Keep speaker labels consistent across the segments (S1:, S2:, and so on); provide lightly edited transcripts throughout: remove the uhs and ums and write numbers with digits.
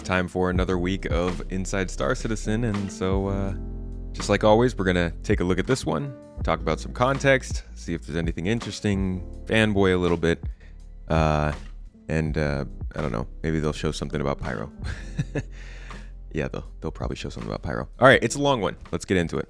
S1: time for another week of Inside Star Citizen, and so just like always, we're gonna take a look at this one, talk about some context, see if there's anything interesting, fanboy a little bit, and I don't know, maybe they'll show something about Pyro. Yeah, they'll probably show something about Pyro. All right, it's a long one. Let's get into it.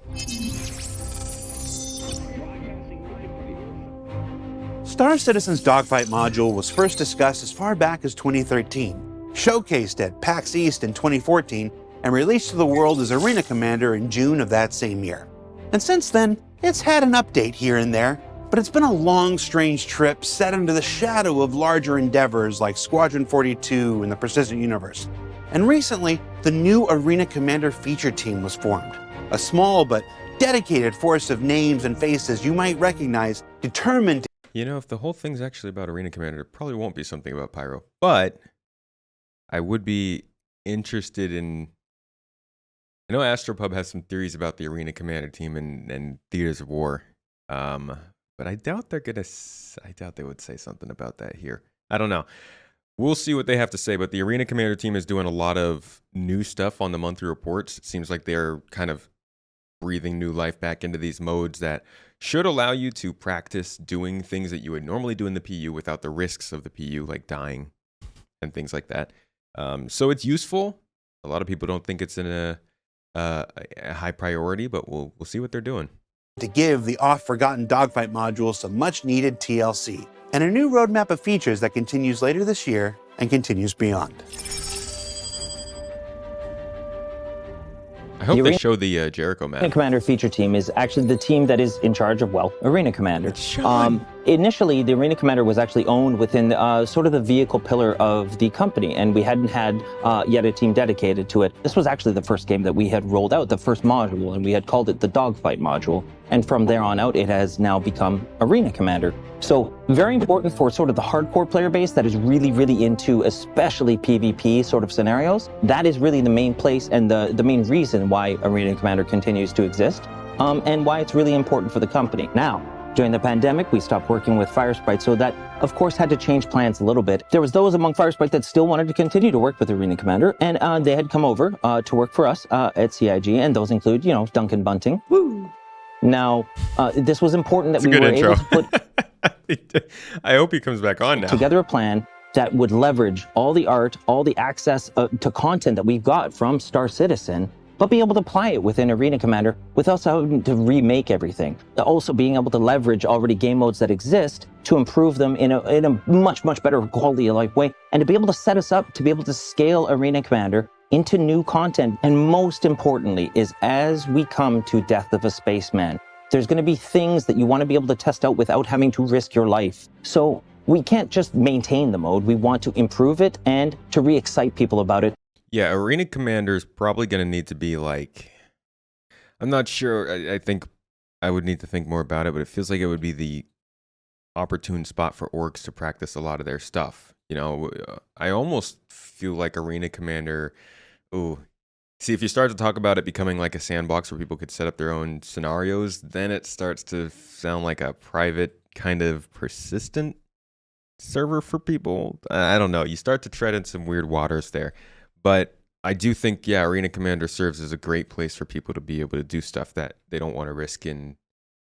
S2: Star Citizen's dogfight module was first discussed as far back as 2013, showcased at PAX East in 2014, and released to the world as Arena Commander in June of that same year. And since then, it's had an update here and there, but it's been a long, strange trip set under the shadow of larger endeavors like Squadron 42 and the Persistent Universe. And recently, the new Arena Commander feature team was formed, a small but dedicated force of names and faces you might recognize, determined to...
S1: You know, if the whole thing's actually about Arena Commander, it probably won't be something about Pyro. But I would be interested in... I know Astropub has some theories about the Arena Commander team and Theaters of War. But I doubt they're gonna... I doubt they would say something about that here. I don't know. We'll see what they have to say, but the Arena Commander team is doing a lot of new stuff on the monthly reports. It seems like they're kind of breathing new life back into these modes that should allow you to practice doing things that you would normally do in the PU without the risks of the PU, like dying and things like that. So it's useful. A lot of people don't think it's in a high priority, but we'll see what they're doing.
S2: To give the oft-forgotten dogfight module some much-needed TLC, and a new roadmap of features that continues later this year and continues beyond.
S1: I hope they show the Jericho map.
S3: Arena Commander feature team is actually the team that is in charge of, well, Arena Commander. Initially, the Arena Commander was actually owned within sort of the vehicle pillar of the company, and we hadn't had yet a team dedicated to it. This was actually the first game that we had rolled out, the first module, and we had called it the Dogfight module. And from there on out, it has now become Arena Commander. So very important for sort of the hardcore player base that is really, really into especially PvP sort of scenarios. That is really the main place and the main reason why Arena Commander continues to exist, and why it's really important for the company. Now, during the pandemic, we stopped working with Firesprite, so that, of course, had to change plans a little bit. There was those among Firesprite that still wanted to continue to work with Arena Commander, and they had come over to work for us at CIG, and those include, you know, Duncan Bunting. Woo! Now, this was important that we were able to put...
S1: I hope he comes back on now.
S3: Together a plan that would leverage all the art, all the access to content that we've got from Star Citizen, but be able to apply it within Arena Commander without having to remake everything. Also being able to leverage already game modes that exist to improve them in a much, much better quality of life way, and to be able to set us up to be able to scale Arena Commander into new content. And most importantly is, as we come to Death of a Spaceman, there's going to be things that you want to be able to test out without having to risk your life. So we can't just maintain the mode. We want to improve it and to re-excite people about it.
S1: Yeah, Arena Commander is probably going to need to be like... I'm not sure. I think I would need to think more about it, but it feels like it would be the opportune spot for orgs to practice a lot of their stuff. You know, I almost feel like Arena Commander... Ooh. See, if you start to talk about it becoming like a sandbox where people could set up their own scenarios, then it starts to sound like a private kind of persistent server for people. I don't know. You start to tread in some weird waters there. But I do think, yeah, Arena Commander serves as a great place for people to be able to do stuff that they don't want to risk in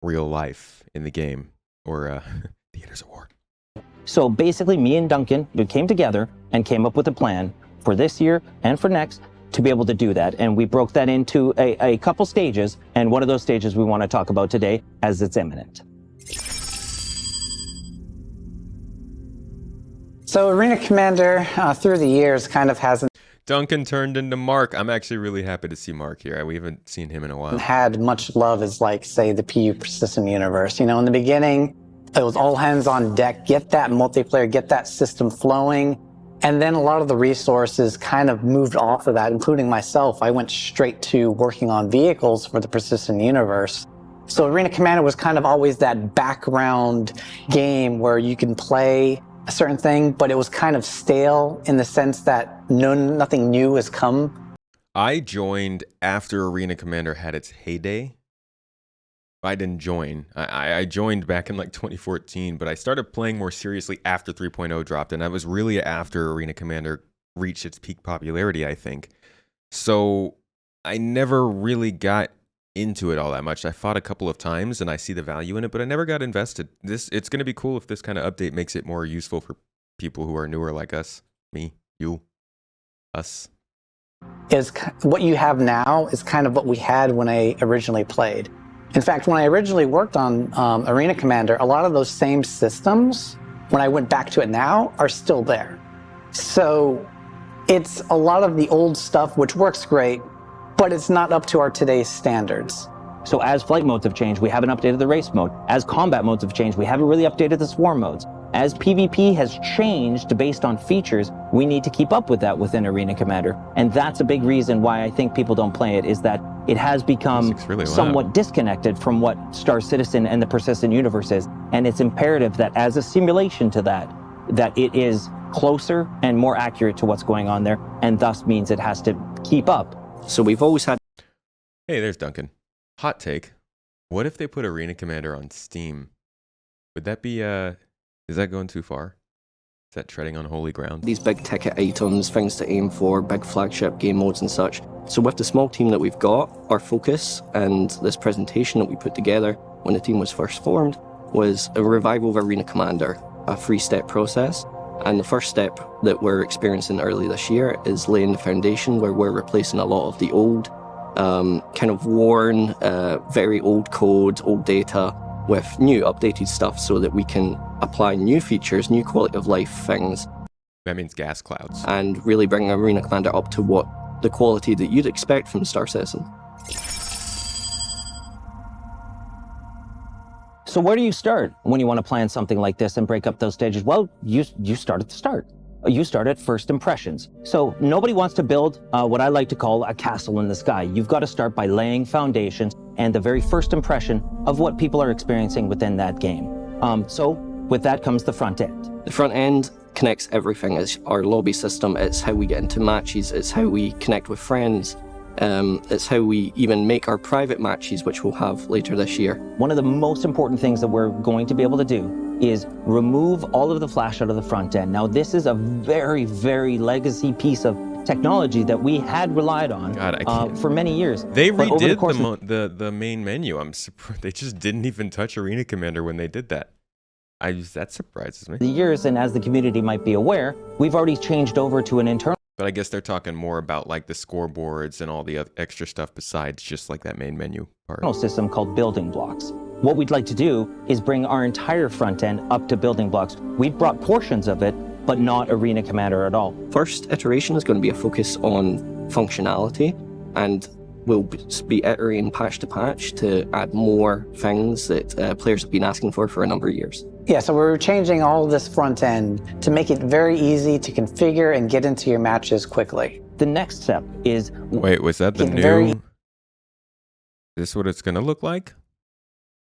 S1: real life in the game or Theaters of War.
S3: So basically, me and Duncan, we came together and came up with a plan for this year and for next to be able to do that. And we broke that into a couple stages. And one of those stages we want to talk about today as it's imminent.
S4: So Arena Commander, through the years, kind of hasn't
S1: Duncan turned into Mark. I'm actually really happy to see Mark here. We haven't seen him in a while.
S4: had much love as, like, say, the PU Persistent Universe. You know, in the beginning, it was all hands on deck, get that multiplayer, get that system flowing. And then a lot of the resources kind of moved off of that, including myself. I went straight to working on vehicles for the Persistent Universe. So Arena Commander was kind of always that background game where you can play a certain thing, but it was kind of stale in the sense that nothing new has come.
S1: I joined after Arena Commander had its heyday. I didn't join. I joined back in like 2014, but I started playing more seriously after 3.0 dropped, and that was really after Arena Commander reached its peak popularity, I think. So I never really got into it all that much. I fought a couple of times and I see the value in it, but I never got invested. It's going to be cool if this kind of update makes it more useful for people who are newer like us, me, you, us.
S4: Is what you have now is kind of what we had when I originally played. In fact, when I originally worked on Arena Commander, a lot of those same systems, when I went back to it now, are still there. So it's a lot of the old stuff, which works great, but it's not up to our today's standards.
S3: So as flight modes have changed, we haven't updated the race mode. As combat modes have changed, we haven't really updated the swarm modes. As PvP has changed based on features, we need to keep up with that within Arena Commander. And that's a big reason why I think people don't play it, is that it has become
S1: really
S3: somewhat disconnected from what Star Citizen and the persistent universe is. And it's imperative that as a simulation to that it is closer and more accurate to what's going on there, and thus means it has to keep up.
S5: So we've always had...
S1: Hey, there's Duncan. Hot take. What if they put Arena Commander on Steam? Would that be, is that going too far? Is that treading on holy ground?
S5: these big ticket items, things to aim for, big flagship game modes and such. So with the small team that we've got, our focus and this presentation that we put together when the team was first formed was a revival of Arena Commander, a 3-step process. And the first step that we're experiencing early this year is laying the foundation, where we're replacing a lot of the old, kind of worn, very old code, old data with new updated stuff so that we can apply new features, new quality of life things,
S1: That means gas clouds.
S5: and really bring Arena Commander up to what the quality that you'd expect from Star Citizen.
S3: So where do you start when you want to plan something like this and break up those stages? Well, you start at the start. You start at first impressions. So nobody wants to build what I like to call a castle in the sky. You've got to start by laying foundations and the very first impression of what people are experiencing within that game. So with that comes the front end.
S5: The front end connects everything. It's our lobby system, it's how we get into matches, it's how we connect with friends, it's how we even make our private matches, which we'll have later this year.
S3: One of the most important things that we're going to be able to do is remove all of the flash out of the front end. Now, this is a very, very legacy piece of technology that we had relied on
S1: God, I can't.
S3: for many years.
S1: They
S3: But over the
S1: redid
S3: course of
S1: the main menu. I'm surprised they just didn't even touch Arena Commander when they did that. That surprises me.
S3: the years, and as the community might be aware, we've already changed over to an internal
S1: But I guess they're talking more about like the scoreboards and all the extra stuff besides just like that main menu part.
S3: system called building blocks. What we'd like to do is bring our entire front end up to building blocks. We've brought portions of it, but not Arena Commander at all.
S5: First iteration is going to be a focus on functionality, and we'll be iterating patch to patch to add more things that players have been asking for a number of years.
S4: Yeah, so we're changing all of this front end to make it very easy to configure and get into your matches quickly.
S3: The next step is
S1: Wait, was that the
S4: It's
S1: new?
S4: very-
S1: Is this what it's going to look like?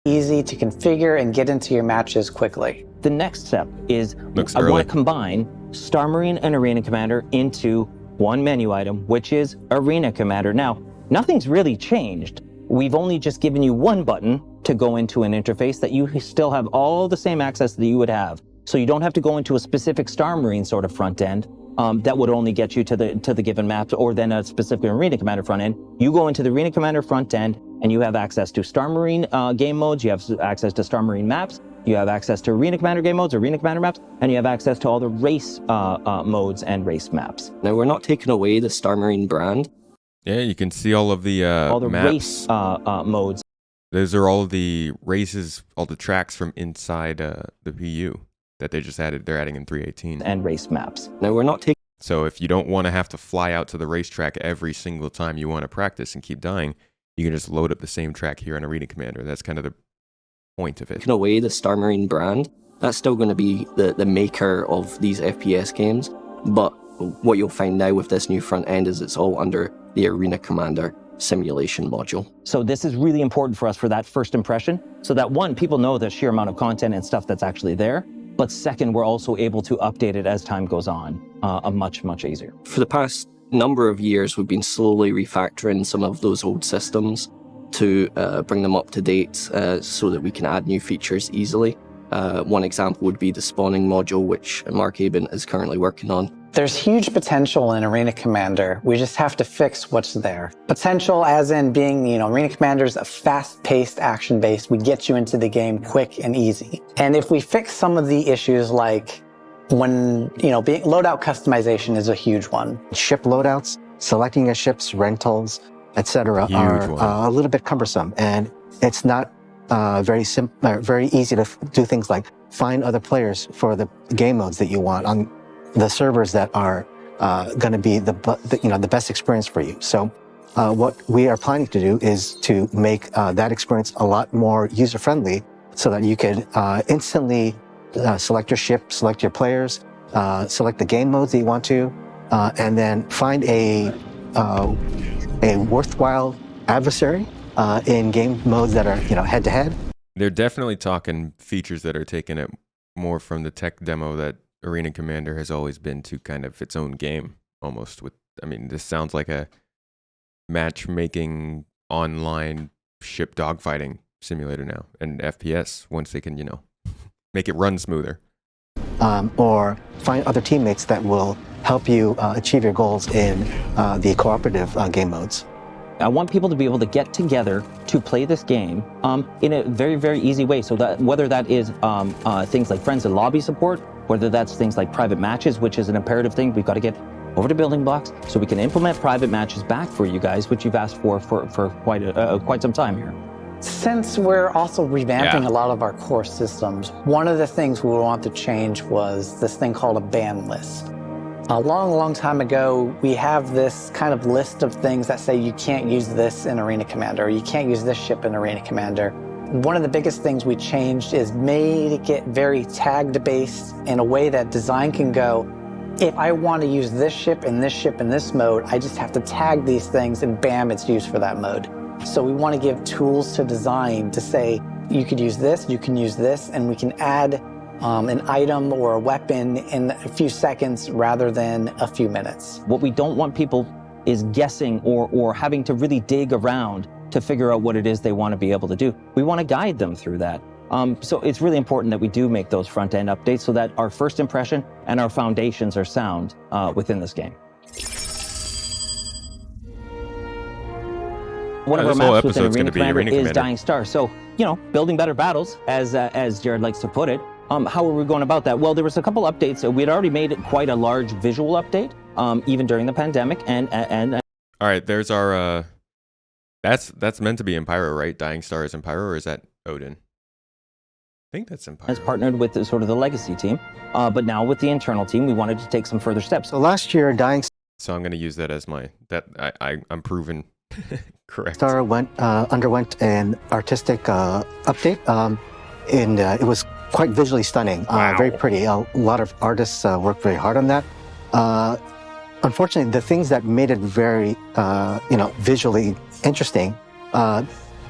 S4: Easy to configure and get into your matches quickly.
S3: The next step is
S1: Looks
S3: I
S1: early.
S3: want to combine Star Marine and Arena Commander into one menu item, which is Arena Commander. Now, nothing's really changed. We've only just given you one button to go into an interface that you still have all the same access that you would have. So you don't have to go into a specific Star Marine sort of front end that would only get you to the given maps, or then a specific Arena Commander front end. You go into the Arena Commander front end and you have access to Star Marine game modes, you have access to Star Marine maps, you have access to Arena Commander game modes, Arena Commander maps, and you have access to all the race modes and race maps.
S5: Now, we're not taking away the Star Marine brand.
S1: Yeah, you can see all of the
S3: All the
S1: maps.
S3: race modes.
S1: Those are all the races, all the tracks from inside the PU that they just added. They're adding in 3.18.
S3: And race maps.
S5: Now, we're not taking
S1: So if you don't want to have to fly out to the racetrack every single time you want to practice and keep dying, you can just load up the same track here on Arena Commander. That's kind of the point of it.
S5: away the Star Marine brand. That's still going to be the maker of these FPS games, but what you'll find now with this new front end is it's all under the Arena Commander simulation module.
S3: So this is really important for us for that first impression, so that one, people know the sheer amount of content and stuff that's actually there, but second, we're also able to update it as time goes on, much, much easier.
S5: For the past number of years, we've been slowly refactoring some of those old systems to bring them up to date so that we can add new features easily. One example would be the spawning module, which Mark Aben is currently working on.
S4: There's huge potential in Arena Commander. We just have to fix what's there. Potential as in being, Arena Commander is a fast-paced action-based. We get you into the game quick and easy. And if we fix some of the issues like when, loadout customization is a huge one.
S6: Ship loadouts, selecting your ships, rentals, etc. are a little bit cumbersome, and it's not very easy to do things like find other players for the game modes that you want on the servers that are going to be the best experience for you. So what we are planning to do is to make that experience a lot more user-friendly, so that you could instantly select your ship, select your players, select the game modes that you want to, and then find a worthwhile adversary in game modes that are head-to-head.
S1: They're definitely talking features that are taking it more from the tech demo that Arena Commander has always been to kind of its own game almost. This sounds like a matchmaking online ship dogfighting simulator now, and FPS once they can make it run smoother.
S6: Or find other teammates that will help you achieve your goals in the cooperative game modes.
S3: I want people to be able to get together to play this game in a very, very easy way. So that whether that is things like friends and lobby support, whether that's things like private matches, which is an imperative thing, we've got to get over to building blocks so we can implement private matches back for you guys, which you've asked for quite some time here.
S4: Since we're also revamping a lot of our core systems, one of the things we want to change was this thing called a ban list. A long time ago, we have this kind of list of things that say you can't use this in Arena Commander, or you can't use this ship in Arena Commander. One of the biggest things we changed is made it very tagged based in a way that design can go, if I want to use this ship and this ship in this mode, I just have to tag these things and bam, it's used for that mode. So we want to give tools to design to say, you could use this, you can use this, and we can add an item or a weapon in a few seconds rather than a few minutes.
S3: What we don't want people is guessing or having to really dig around to figure out what it is they want to be able to do. We want to guide them through that. So it's really important that we do make those front-end updates so that our first impression and our foundations are sound within this game. One of our maps within Arena Commander is Dying Star. So, building better battles, as Jared likes to put it. How are we going about that? Well, there was a couple updates. We had already made quite a large visual update, even during the pandemic. And
S1: all right, there's our. That's meant to be in Pyro, right? Dying Star is in Pyro, or is that Odin? I think that's in Pyro.
S3: Has partnered with the legacy team, but now with the internal team, we wanted to take some further steps.
S6: So last year, Dying
S1: So I'm going to use that as I'm proven correct.
S6: Star underwent an artistic update, and it was quite visually stunning, very pretty. A lot of artists worked very hard on that. Unfortunately, the things that made it very, visually interesting,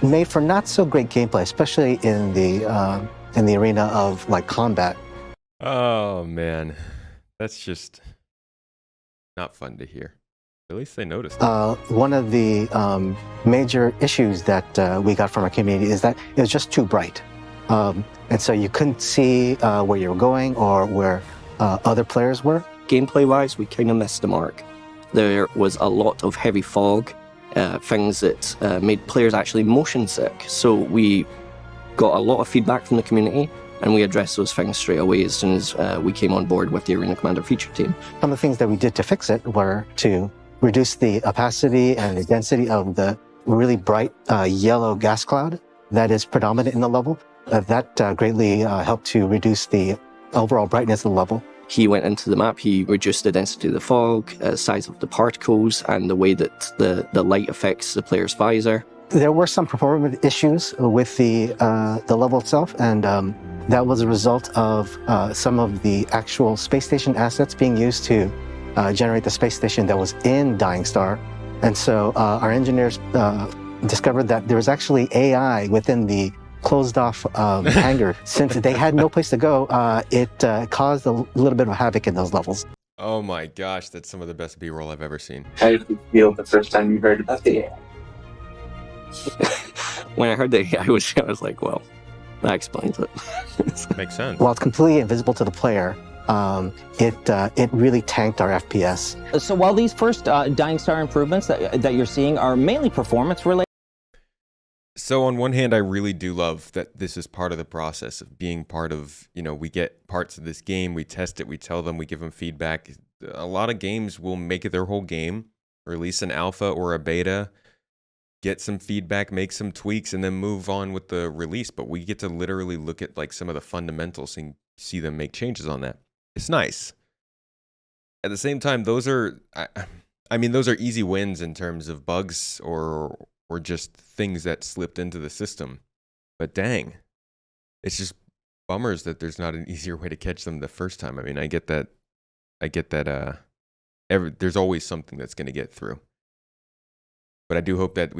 S6: made for not so great gameplay, especially in the arena of combat.
S1: Oh man, that's just not fun to hear. At least they noticed.
S6: One of the major issues that we got from our community is that it was just too bright. And so you couldn't see where you were going or where other players were.
S5: Gameplay-wise, we kind of missed the mark. There was a lot of heavy fog, things that made players actually motion sick. So we got a lot of feedback from the community, and we addressed those things straight away as soon as we came on board with the Arena Commander feature team.
S6: Some of the things that we did to fix it were to reduce the opacity and the density of the really bright yellow gas cloud that is predominant in the level. That greatly helped to reduce the overall brightness of the level.
S5: He went into the map, he reduced the density of the fog, size of the particles, and the way that the light affects the player's visor.
S6: There were some performance issues with the level itself, and that was a result of some of the actual space station assets being used to generate the space station that was in Dying Star. And so our engineers discovered that there was actually AI within the closed off hangar. Since they had no place to go, it caused a little bit of havoc in those levels.
S1: Oh my gosh, that's some of the best B-roll I've ever seen.
S7: How did you feel the first time you heard about the AI?
S5: When I heard the AI, I was like, well, That explains it.
S1: Makes sense.
S6: While it's completely invisible to the player, it really tanked our FPS.
S3: So while these first Dying Star improvements that you're seeing are mainly performance related.
S1: So on one hand, I really do love that this is part of the process of being part of, we get parts of this game, we test it, we tell them, we give them feedback. A lot of games will make it their whole game, release an alpha or a beta, get some feedback, make some tweaks, and then move on with the release. But we get to literally look at like some of the fundamentals and see them make changes on that. It's nice. At the same time, those are easy wins in terms of bugs or just things that slipped into the system. But dang, it's just bummers that there's not an easier way to catch them the first time. I mean, I get that there's always something that's going to get through. But I do hope that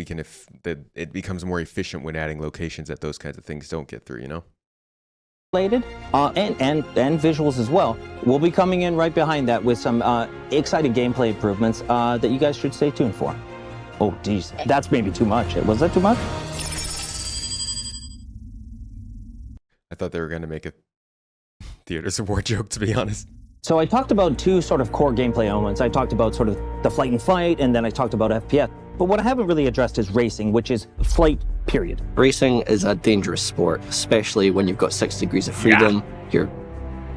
S1: that it becomes more efficient when adding locations that those kinds of things don't get through,
S3: Related and visuals as well. We'll be coming in right behind that with some exciting gameplay improvements that you guys should stay tuned for. Oh, geez, that's maybe too much. Was that too much?
S1: I thought they were going to make a Theaters of War joke, to be honest.
S3: So I talked about two sort of core gameplay elements. I talked about sort of the flight and fight, and then I talked about FPS. But what I haven't really addressed is racing, which is flight, period.
S5: Racing is a dangerous sport, especially when you've got 6 degrees of freedom. Yeah. You're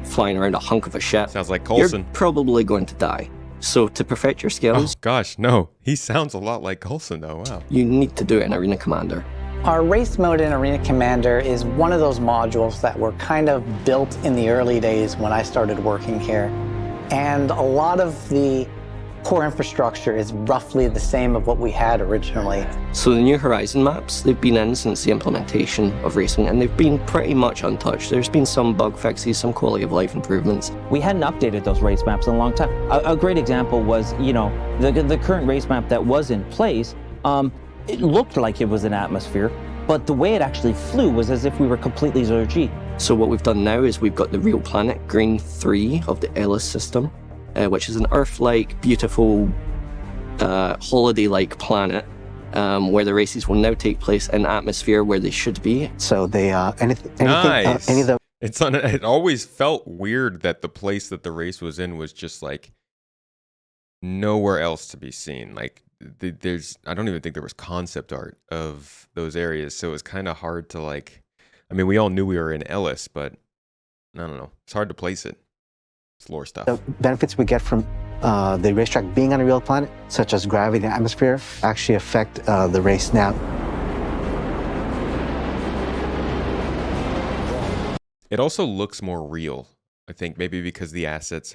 S5: flying around a hunk of a ship.
S1: Sounds like Coulson.
S5: You're probably going to die. So to perfect your skills...
S1: Oh gosh, no. He sounds a lot like Coulson, though. Wow.
S5: You need to do it in Arena Commander.
S4: Our race mode in Arena Commander is one of those modules that were kind of built in the early days when I started working here. And a lot of the core infrastructure is roughly the same of what we had originally.
S5: So the New Horizon maps, they've been in since the implementation of racing, and they've been pretty much untouched. There's been some bug fixes, some quality of life improvements.
S3: We hadn't updated those race maps in a long time. A great example was, the current race map that was in place, it looked like it was an atmosphere, but the way it actually flew was as if we were completely zero-G.
S5: So what we've done now is we've got the real planet, Green 3 of the Ellis system, which is an Earth-like, beautiful, holiday-like planet, where the races will now take place in atmosphere where they should be.
S6: So they
S1: nice.
S6: Any of the
S1: It always felt weird that the place that the race was in was just like nowhere else to be seen. Like I don't even think there was concept art of those areas, so it was kind of hard to we all knew we were in Ellis, but I don't know. It's hard to place it. It's lore stuff.
S6: The benefits we get from the racetrack being on a real planet, such as gravity and atmosphere, actually affect the race now.
S1: It also looks more real, I think, maybe because the assets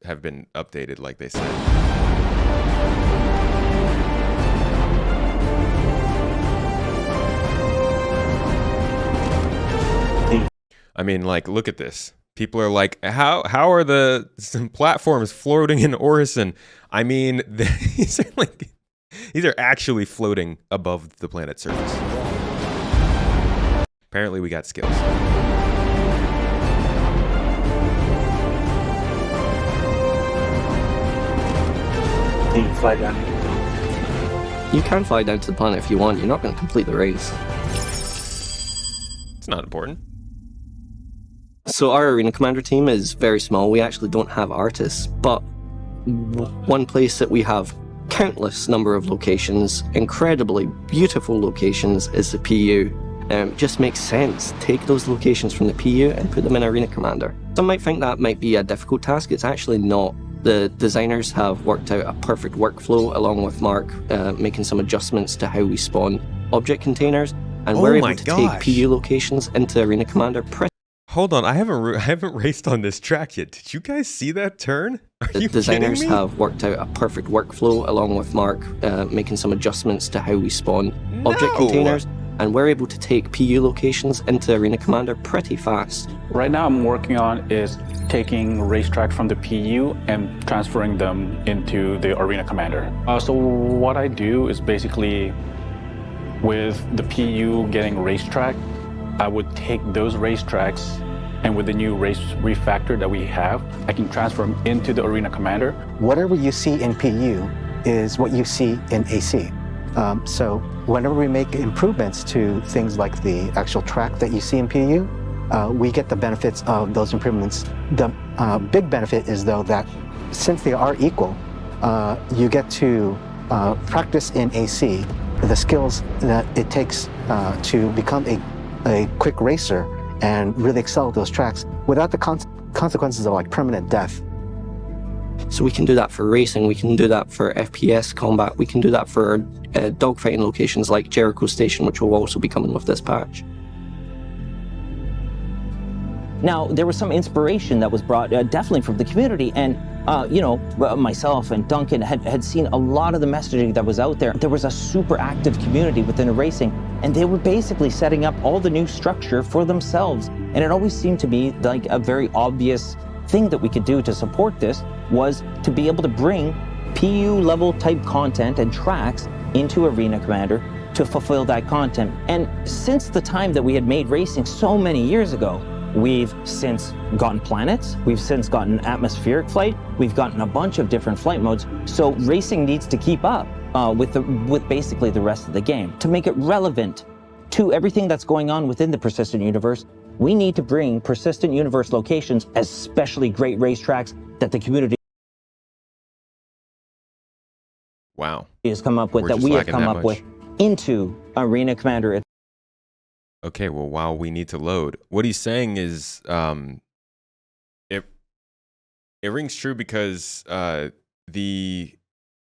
S1: have been updated, like they said. I mean, look at this. People are like, how are some platforms floating in Orison? I mean, these are actually floating above the planet's surface. Apparently, we got skills.
S7: You can fly down.
S5: You can fly down to the planet if you want. You're not going to complete the race.
S1: It's not important.
S5: So our Arena Commander team is very small. We actually don't have artists, but one place that we have countless number of locations, incredibly beautiful locations, is the PU. It just makes sense. Take those locations from the PU and put them in Arena Commander. Some might think that might be a difficult task. It's actually not. The designers have worked out a perfect workflow along with Mark, making some adjustments to how we spawn object containers, and we're able to take PU locations into Arena Commander pretty.
S1: Hold on, I haven't raced on this track yet. Did you guys see that turn? Are you
S5: designers
S1: kidding me?
S5: have worked out a perfect workflow along with Mark, making some adjustments to how we spawn object containers, and we're able to take PU locations into Arena Commander pretty fast.
S8: Right now I'm working on is taking racetrack from the PU and transferring them into the Arena Commander. So what I do is basically, with the PU getting racetrack, I would take those racetracks, and with the new race refactor that we have, I can transfer them into the Arena Commander.
S6: Whatever you see in PU is what you see in AC. So whenever we make improvements to things like the actual track that you see in PU, we get the benefits of those improvements. The big benefit is, though, that since they are equal, you get to practice in AC the skills that it takes to become a quick racer and really excel at those tracks without the consequences of like permanent death.
S5: So we can do that for racing, we can do that for FPS combat, we can do that for dogfighting locations like Jericho Station, which will also be coming with this patch.
S3: Now, there was some inspiration that was brought definitely from the community, and myself and Duncan had seen a lot of the messaging that was out there. There was a super active community within racing, and they were basically setting up all the new structure for themselves. And it always seemed to me like a very obvious thing that we could do to support this was to be able to bring PU level type content and tracks into Arena Commander to fulfill that content. And since the time that we had made racing so many years ago, we've since gotten planets, we've since gotten atmospheric flight, we've gotten a bunch of different flight modes. So racing needs to keep up with basically the rest of the game. To make it relevant to everything that's going on within the Persistent Universe, we need to bring Persistent Universe locations, especially great racetracks that the community has come up with, that we have come up with, into Arena Commander.
S1: Okay, well, wow, we need to load. What he's saying is, it rings true because the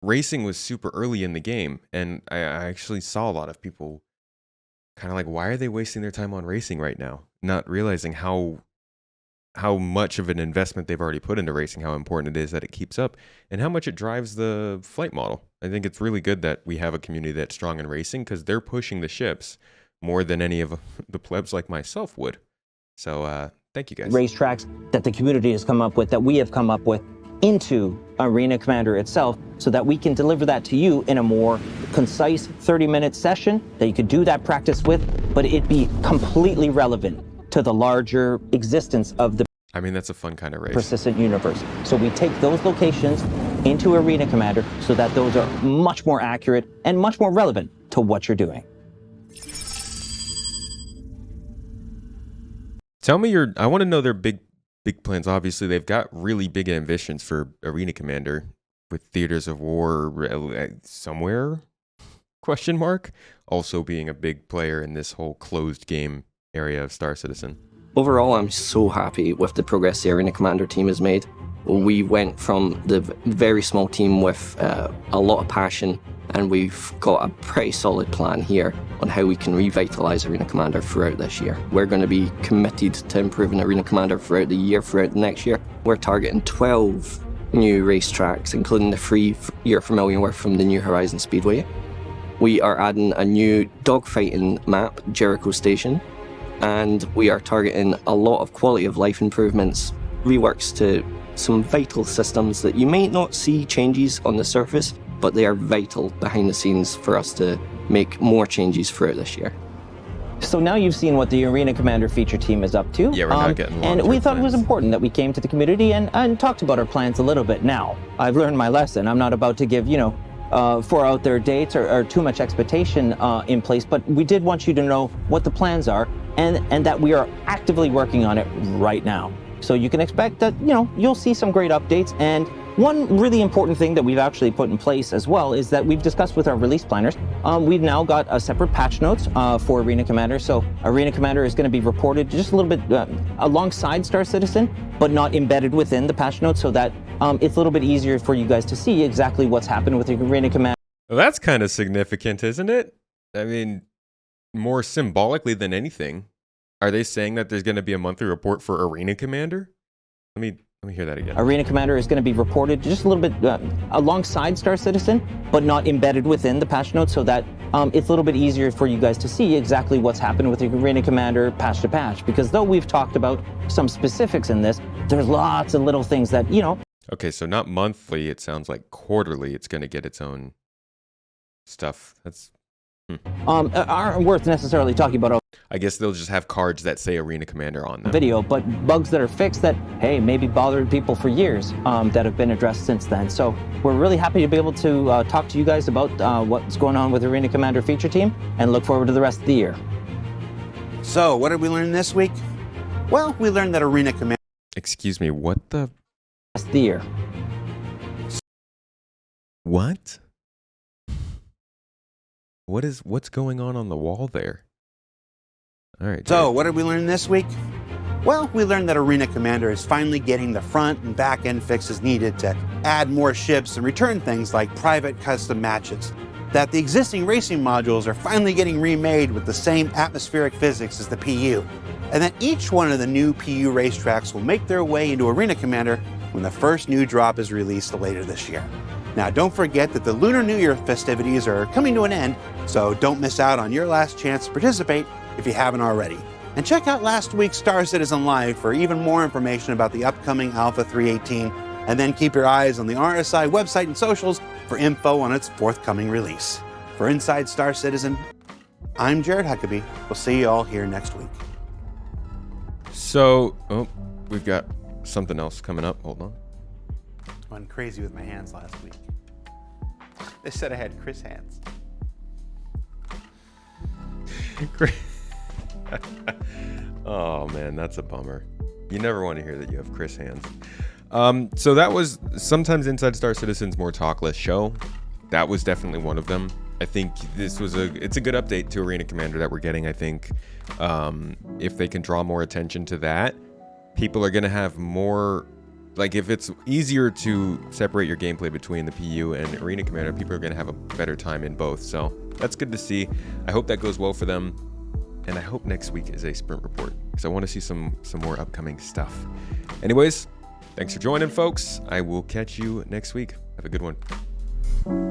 S1: racing was super early in the game, and I actually saw a lot of people kind of like, why are they wasting their time on racing right now? Not realizing how much of an investment they've already put into racing, how important it is that it keeps up, and how much it drives the flight model. I think it's really good that we have a community that's strong in racing because they're pushing the ships more than any of the plebs like myself would. So thank you guys.
S3: Racetracks that the community has come up with, that we have come up with, into Arena Commander itself, so that we can deliver that to you in a more concise 30-minute session that you could do that practice with, but it be completely relevant to the larger existence of the
S1: that's a fun kind of race.
S3: Persistent Universe. So we take those locations into Arena Commander so that those are much more accurate and much more relevant to what you're doing.
S1: Tell me I want to know their big plans. Obviously, they've got really big ambitions for Arena Commander with Theaters of War somewhere, ? Also being a big player in this whole closed game area of Star Citizen.
S5: Overall, I'm so happy with the progress the Arena Commander team has made. We went from the very small team with a lot of passion, and we've got a pretty solid plan here on how we can revitalize Arena Commander throughout this year. We're going to be committed to improving Arena Commander throughout the year, throughout the next year. We're targeting 12 new racetracks, including the 3 you're familiar with from the New Horizons Speedway. We are adding a new dogfighting map, Jericho Station, and we are targeting a lot of quality of life improvements, reworks to some vital systems that you might not see changes on the surface, but they are vital behind the scenes for us to make more changes throughout this year.
S3: So now you've seen what the Arena Commander feature team is up to.
S1: Yeah, we're not getting
S3: and we thought
S1: plans.
S3: It was important that we came to the community and talked about our plans a little bit. Now, I've learned my lesson. I'm not about to give, 4 out there dates or too much expectation in place, but we did want you to know what the plans are and that we are actively working on it right now. So you can expect that, you'll see some great updates. And one really important thing that we've actually put in place as well is that we've discussed with our release planners. We've now got a separate patch notes for Arena Commander. So Arena Commander is going to be reported just a little bit alongside Star Citizen, but not embedded within the patch notes, so that it's a little bit easier for you guys to see exactly what's happened with the Arena Commander.
S1: Well, that's kind of significant, isn't it? More symbolically than anything. Are they saying that there's going to be a monthly report for Arena Commander? Let me hear that again.
S3: Arena Commander is going to be reported just a little bit alongside Star Citizen, but not embedded within the patch notes, so that it's a little bit easier for you guys to see exactly what's happened with the Arena Commander patch to patch. Because though we've talked about some specifics in this, there's lots of little things that,
S1: Okay, so not monthly. It sounds like quarterly. It's going to get its own stuff. That's
S3: aren't worth necessarily talking about
S1: I guess they'll just have cards that say Arena Commander on them.
S3: video, but bugs that are fixed that, hey, maybe bothered people for years that have been addressed since then. So we're really happy to be able to talk to you guys about what's going on with Arena Commander feature team and look forward to the rest of the year.
S2: So, what did we learn this week? Well, we learned that Arena Commander.
S1: Excuse me, what the?
S3: Rest of the year.
S1: What? What's going on the wall there? All right.
S2: So, what did we learn this week? Well, we learned that Arena Commander is finally getting the front and back end fixes needed to add more ships and return things like private custom matches. That the existing racing modules are finally getting remade with the same atmospheric physics as the PU. And that each one of the new PU racetracks will make their way into Arena Commander when the first new drop is released later this year. Now, don't forget that the Lunar New Year festivities are coming to an end, so don't miss out on your last chance to participate if you haven't already. And check out last week's Star Citizen Live for even more information about the upcoming Alpha 318, and then keep your eyes on the RSI website and socials for info on its forthcoming release. For Inside Star Citizen, I'm Jared Huckabee. We'll see you all here next week.
S1: So, we've got something else coming up. Hold on.
S2: Went crazy with my hands last week. They said I had Chris hands.
S1: Oh man, that's a bummer. You never want to hear that you have Chris hands. So that was sometimes Inside Star Citizen's more talkless show. That was definitely one of them. I think this was it's a good update to Arena Commander that we're getting. I think if they can draw more attention to that, people are gonna have more. Like, if it's easier to separate your gameplay between the PU and Arena Commander, people are going to have a better time in both. So that's good to see. I hope that goes well for them. And I hope next week is a sprint report, because I want to see some more upcoming stuff. Anyways, thanks for joining, folks. I will catch you next week. Have a good one.